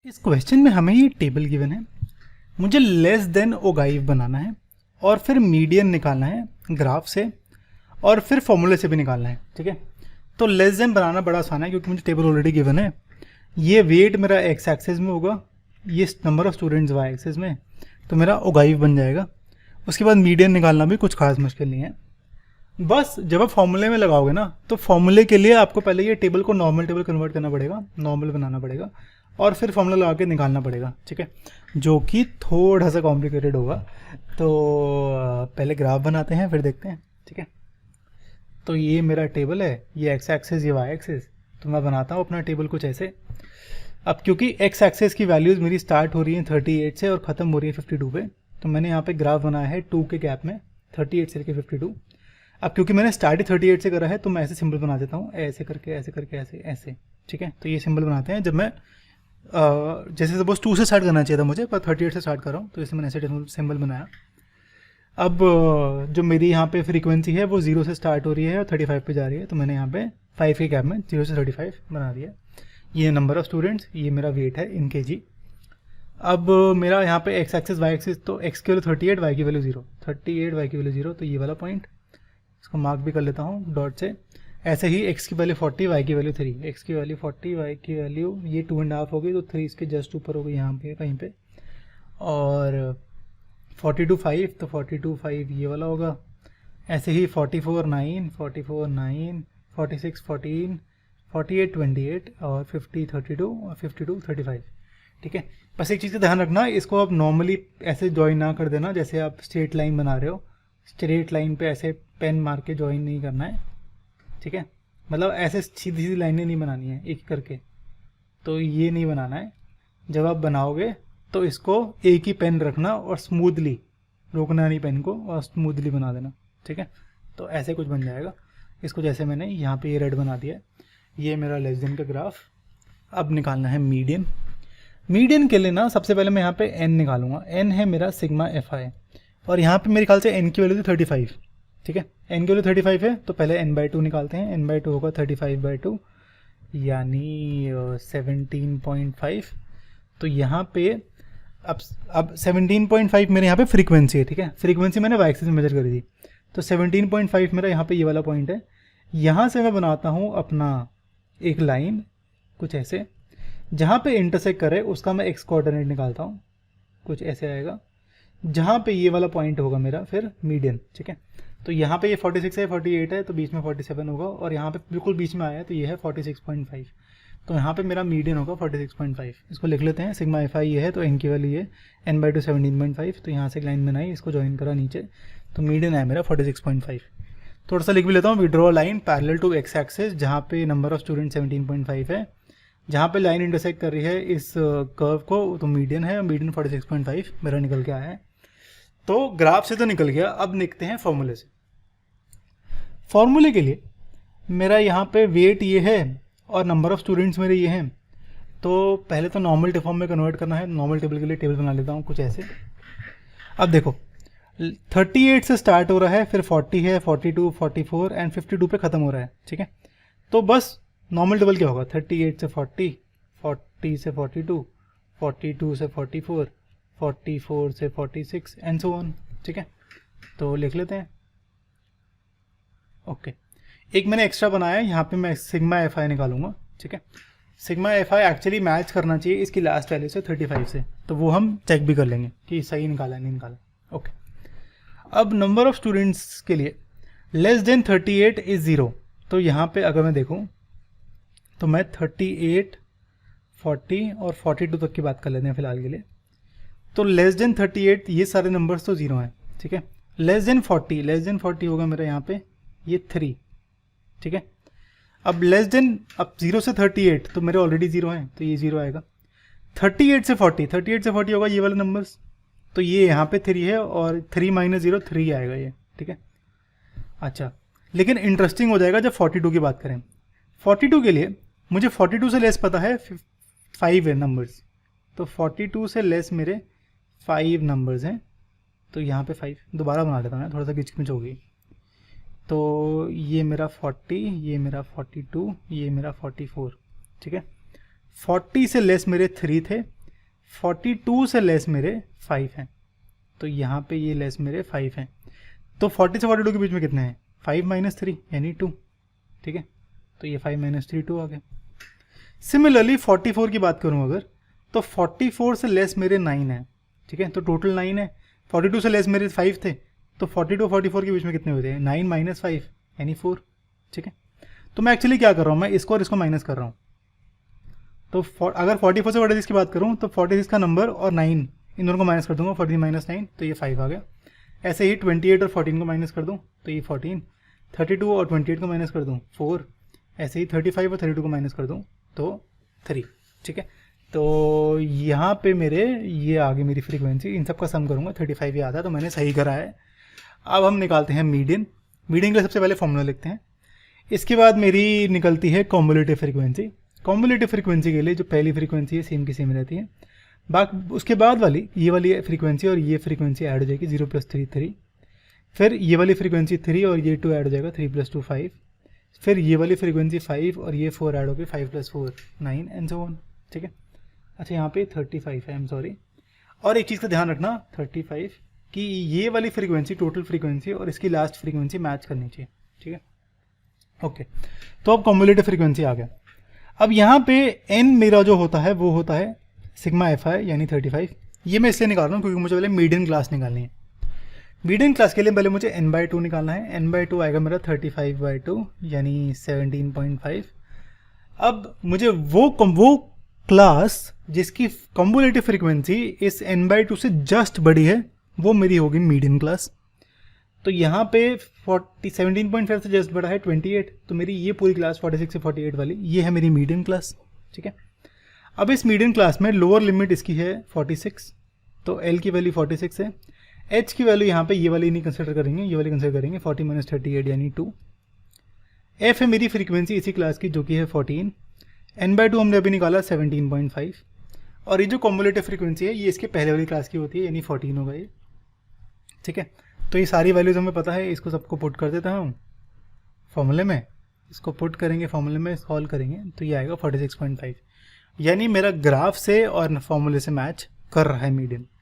इस क्वेश्चन में हमें ये टेबल गिवन है, मुझे लेस देन ओगाइव बनाना है और फिर मीडियन निकालना है ग्राफ से और फिर फॉर्मूले से भी निकालना है। ठीक है, तो लेस देन बनाना बड़ा आसान है क्योंकि मुझे टेबल ऑलरेडी गिवन है। ये वेट मेरा एक्स एक्सिस में होगा, ये number of students Y axis में, तो मेरा ओगाइव बन जाएगा। उसके बाद मीडियन निकालना भी कुछ खास मुश्किल नहीं है। बस जब आप फॉर्मूले में लगाओगे ना, तो फॉर्मूले के लिए आपको पहले ये टेबल को नॉर्मल टेबल कन्वर्ट करना पड़ेगा, नॉर्मल बनाना पड़ेगा और फिर फॉर्मूला लगा के निकालना पड़ेगा। ठीक है, जो कि थोड़ा सा कॉम्प्लिकेटेड होगा। तो पहले ग्राफ बनाते हैं फिर देखते हैं। ठीक है, तो ये मेरा टेबल है, ये एक्स एक्सिस ये वाई एक्सिस। तो मैं बनाता हूँ अपना टेबल कुछ ऐसे। अब क्योंकि एक्स एक्सिस की वैल्यूज़ मेरी स्टार्ट हो रही हैं 38 से और ख़त्म हो रही है 52 पे, तो मैंने यहाँ पे ग्राफ बनाया है 2 के गैप में, 38 से लेकर 52। अब क्योंकि मैंने स्टार्ट ही 38 से करा है तो मैं ऐसे सिंबल बना देता हूँ, ऐसे करके ऐसे करके ऐसे ऐसे। ठीक है, तो ये सिंबल बनाते हैं। जब मैं जैसे सपोज 2 से स्टार्ट करना चाहिए था मुझे, पर 38 से स्टार्ट कर रहा हूँ, तो इससे मैंने ऐसे सिंबल बनाया। अब जो मेरी यहाँ पे फ्रीक्वेंसी है वो 0 से स्टार्ट हो रही है और 35 पे जा रही है, तो मैंने यहाँ पे 5 के गैप में 0 से 35 बना दिया। ये नंबर ऑफ स्टूडेंट्स, ये मेरा वेट है इन kg। अब मेरा यहाँ पे एक्स एक्सिस वाई एक्सिस, तो एक्स की वैल्यू 38, वाई की वैल्यू 0, 38 वाई की वैल्यू 0, तो ये वाला पॉइंट इसको मार्क भी कर लेता हूँ डॉट से। ऐसे ही एक्स की वैल्यू 40, वाई की वैल्यू 3, एक्स की वैल्यू 40, वाई की वैल्यू ये 2.5 हो गई, तो 3 इसके जस्ट ऊपर हो गई यहाँ पे कहीं पे। और 42 5, तो 42 5 ये वाला होगा। ऐसे ही 44 9, 44 9, 46 14, 48 28 और 50 32 और 52 35। ठीक है, बस एक चीज़ का ध्यान रखना, इसको आप नॉर्मली ऐसे ज्वाइन ना कर देना जैसे आप स्ट्रेट लाइन बना रहे हो। स्ट्रेट लाइन पे ऐसे पेन मार के ज्वाइन नहीं करना है। ठीक है, मतलब ऐसे सीधी सीधी लाइनें नहीं बनानी है एक करके, तो ये नहीं बनाना है। जब आप बनाओगे तो इसको एक ही पेन रखना और स्मूथली, रोकना नहीं पेन को, और स्मूथली बना देना। ठीक है, तो ऐसे कुछ बन जाएगा। इसको जैसे मैंने यहाँ पे ये रेड बना दिया है, ये मेरा लेस देन का ग्राफ। अब निकालना है मीडियन। मीडियन के लिए ना सबसे पहले मैं यहाँ पे n निकालूंगा। n है मेरा सिग्मा एफ आई, और यहाँ पे मेरे ख्याल से n की वैल्यू थी 35। ठीक है, n की वैल्यू 35 है, तो पहले n/2 निकालते हैं। n/2 होगा 35/2 यानी 17.5। तो यहाँ पे अब 17.5 मेरे यहाँ पे फ्रीक्वेंसी है। ठीक है, फ्रीक्वेंसी मैंने वाई एक्सिस में मेजर करी थी, तो 17.5 मेरा यहाँ पे ये वाला पॉइंट है। यहाँ से मैं बनाता हूँ अपना एक लाइन कुछ ऐसे, जहाँ पे इंटरसेक्ट करे उसका मैं एक्स कोऑर्डिनेट निकालता हूँ, कुछ ऐसे आएगा, जहाँ पे ये वाला पॉइंट होगा मेरा फिर मीडियन। ठीक है, तो यहाँ पे ये 46 है, 48 है, तो बीच में 47 होगा, और यहाँ पे बिल्कुल बीच में आया है तो ये है 46.5, तो यहाँ पे मेरा मीडियन होगा 46.5। इसको लिख लेते हैं, सिग्मा एफ आई ये है, तो एन की वैल्यू ये n/2 17.5, तो यहाँ से एक लाइन बनाई, इसको ज्वाइन करा नीचे, तो मीडियन है मेरा 46.5। थोड़ा सा लिख भी लेता हूँ, we draw line parallel to X axis, जहाँ पे नंबर ऑफ स्टूडेंट 17.5 है, जहाँ पे लाइन इंटरसेक्ट कर रही है इस कर्व को, तो मीडियन है, मीडियन 46.5 मेरा निकल के आया है। तो ग्राफ से तो निकल गया, अब निकलते हैं फॉर्मूले से। फॉर्मूले के लिए मेरा यहाँ पे वेट ये है और नंबर ऑफ स्टूडेंट्स मेरे ये हैं, तो पहले तो नॉर्मल फॉर्म में कन्वर्ट करना है। नॉर्मल टेबल के लिए टेबल बना लेता हूँ कुछ ऐसे। अब देखो 38 से स्टार्ट हो रहा है, फिर 40 है, 42 44 एंड 52 पे ख़त्म हो रहा है। ठीक है, तो बस नॉर्मल टेबल क्या होगा, 38 से 40, 40 से 42, 42 से 44, 44 से 46 एंड सो ऑन। ठीक है, तो लिख लेते हैं। ओके, एक मैंने एक्स्ट्रा बनाया है, यहाँ पे मैं सिग्मा एफ आई निकालूंगा। ठीक है, sigma F I actually match करना चाहिए इसकी लास्ट वैल्यू से 35 से, तो वो हम चेक भी कर लेंगे कि सही निकाला नहीं निकाला। ओके, अब नंबर ऑफ स्टूडेंट्स के लिए लेस देन 38 इज 0, तो यहाँ पे अगर मैं देखूँ तो मैं 38 40 और 42 तक की बात कर लेते हैं फिलहाल के लिए। तो लेस देन 38 ये सारे नंबर्स तो 0 हैं। ठीक है, लेस देन 40 होगा मेरा यहाँ पे ये 3। ठीक है, अब लेस देन, अब 0 से 38 तो मेरे ऑलरेडी 0 हैं, तो ये 0 आएगा। 38 से 40 होगा ये वाले नंबर्स, तो ये यहाँ पे 3 है, और 3 - 0 3 आएगा ये। ठीक है, अच्छा, लेकिन इंटरेस्टिंग हो जाएगा जब 42 की बात करें। 42 के लिए मुझे 42 से लेस पता है 5 है नंबर्स, तो 42 से लेस मेरे 5 नंबर्स हैं, तो यहाँ पे 5 दोबारा बना लेता हूँ, थोड़ा सा किचकिच होगी। तो ये मेरा 40, ये मेरा 42, ये मेरा 44। ठीक है, 40 से लेस मेरे 3 थे, 42 से लेस मेरे 5 हैं। तो यहाँ पे ये लेस मेरे 5 हैं। तो 40 से 42 के बीच में कितने हैं? 5 माइनस 3 यानी 2। ठीक है, तो ये 5 माइनस 3 2 आ गया। सिमिलरली 44 की बात करूँ अगर, तो 44 से लेस मेरे 9 हैं। ठीक है, तो टोटल 9 है। 42 से लेस मेरे 5 थे, तो 42 44 के बीच में कितने होते हैं? 9 माइनस 5 यानी 4। ठीक है, तो मैं एक्चुअली क्या कर रहा हूँ, मैं इसको और इसको माइनस कर रहा हूँ। तो अगर 44 से 46 की बात करूँ तो 46 का नंबर और 9 इन दोनों को माइनस कर दूंगा, 40 माइनस 9 तो ये 5 आ गया। ऐसे ही 28 और 14 को माइनस कर दूँ तो ये 14, 32 और 28 को माइनस कर दूँ 4, ऐसे ही 35 और 32 को माइनस कर दूँ तो 3। ठीक है, तो यहाँ पे मेरे ये आ गई मेरी फ्रीक्वेंसी। इन सब का सम करूँगा 35 ये आता है, तो मैंने सही करा है। अब हम निकालते हैं मीडियन। मीडियन के लिए सबसे पहले फॉर्मूला लिखते हैं। इसके बाद मेरी निकलती है कॉम्युलेटिव फ्रीक्वेंसी। कॉम्युलेटिव फ्रीक्वेंसी के लिए जो पहली फ्रीक्वेंसी है सेम की सेम रहती है, बाकी उसके बाद वाली ये वाली फ्रीक्वेंसी और ये फ्रीक्वेंसी ऐड हो जाएगी 0 + 3 3, फिर ये वाली फ्रीक्वेंसी 3 और ये 2 ऐड हो जाएगा 3 + 2 5, फिर ये वाली फ्रीक्वेंसी 5 और ये 4 ऐड हो गई 5 + 4 9 एंड सो ऑन। ठीक है, अच्छा यहाँ पे 35 है, आई एम सॉरी। और एक चीज़ का ध्यान रखना 35 कि ये वाली फ्रीक्वेंसी टोटल फ्रीक्वेंसी और इसकी लास्ट फ्रीक्वेंसी मैच करनी चाहिए। ठीक है, ओके। तो अब कॉम्युलेटिव फ्रीक्वेंसी आ गया। अब यहाँ पे n मेरा जो होता है वो होता है सिग्मा एफ आई यानी 35। ये मैं इसलिए निकाल रहा हूँ क्योंकि मुझे पहले मीडियन क्लास निकालनी है। मीडियन क्लास के लिए पहले मुझे n/2 निकालना है। n/2 आएगा मेरा 35/2 यानी 17.5। अब मुझे वो क्लास जिसकी कॉम्युलेटिव फ्रीक्वेंसी इस n/2 से जस्ट बड़ी है वो मेरी होगी मीडियन क्लास। तो यहाँ पे 17.5 से जस्ट बड़ा है 28, तो मेरी ये पूरी क्लास 46 से 48 वाली ये है मेरी मीडियन क्लास। ठीक है, अब इस मीडियन क्लास में लोअर लिमिट इसकी है 46, तो L की वैल्यू 46 है। H की वैल्यू यहाँ पे ये वाली नहीं कंसिडर करेंगे, ये वाली कंसिडर करेंगे 40 - 38 यानी 2। F है मेरी फ्रीक्वेंसी इसी क्लास की जो कि है 14। n/2 हमने अभी निकाला 17.5, और ये जो कॉम्युलेटिव फ्रीक्वेंसी है ये इसके पहले वाली क्लास की होती है यानी 14 होगा ये। ठीक है, तो ये सारी वैल्यूज हमें पता है, इसको सबको पुट कर देता हूँ फॉर्मूले में। इसको पुट करेंगे फॉर्मूले में, सॉल्व करेंगे तो ये आएगा 46.5, यानी मेरा ग्राफ से और फॉर्मूले से मैच कर रहा है मीडियन।